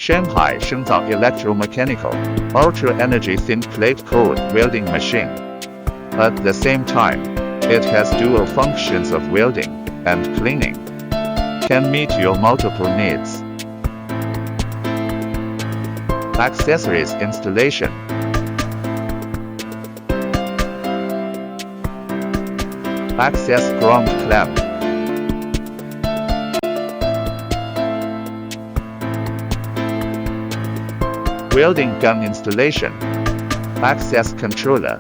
Shanghai Shengzao electromechanical, ultra-energy thin plate cold welding machine. At the same time, it has dual functions of welding and cleaning. Can meet your multiple needs. Accessories installation. Access ground clamp. Welding gun installation. Access controller.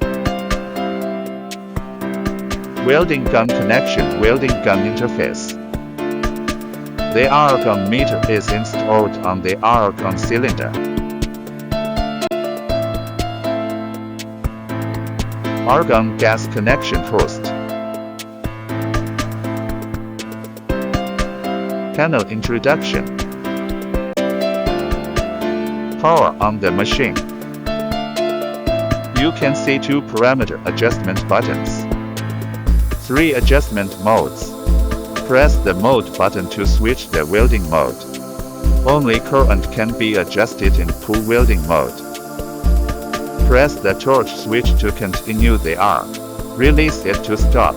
Welding gun connection. Welding gun interface. The argon meter is installed on the argon cylinder. Argon gas connection host. Panel introduction. Power on the machine. You can see 2 parameter adjustment buttons. 3 adjustment modes. Press the mode button to switch the welding mode. Only current can be adjusted in pull welding mode. Press the torch switch to continue the arc. Release it to stop.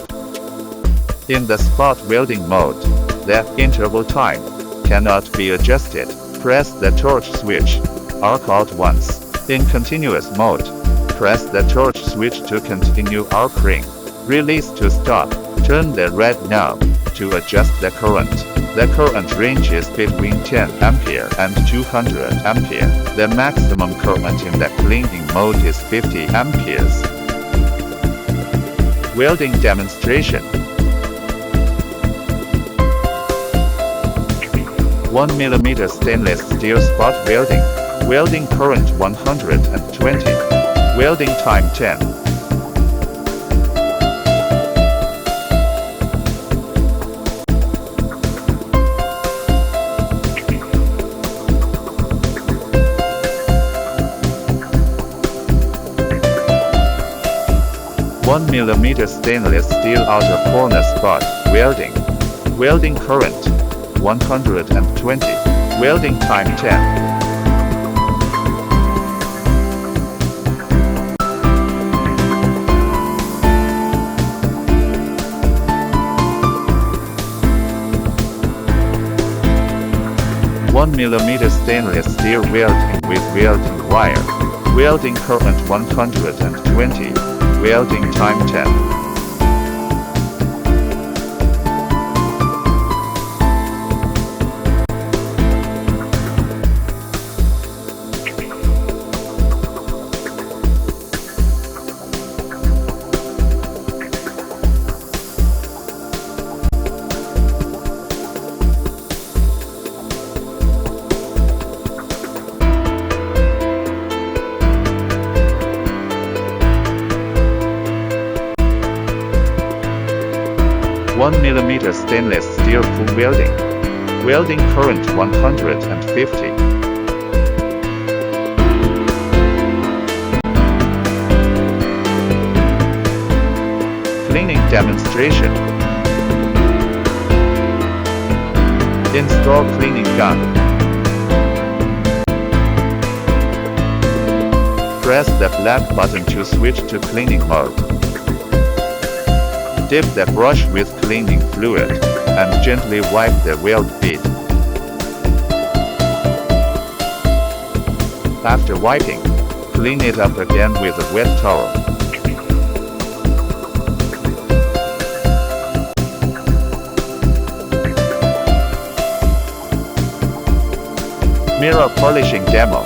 In the spot welding mode, the interval time cannot be adjusted. Press the torch switch. Arc out once. In continuous mode, press the torch switch to continue arcing. Release to stop. Turn the red knob to adjust the current. The current ranges between 10 ampere and 200 ampere. The maximum current in the cleaning mode is 50 amperes. Welding demonstration. 1 mm stainless steel spot welding. Welding current 120. Welding time 10. One mm stainless steel outer corner spot welding. Welding current 120. Welding time 10. One mm stainless steel welding with welding wire. Welding current 120. Welding time 10. One mm stainless steel pull welding. Welding current 150. Cleaning demonstration. Install cleaning gun. Press the black button to switch to cleaning mode. Dip the brush with cleaning fluid and gently wipe the weld bead. After wiping, clean it up again with a wet towel. Mirror polishing demo.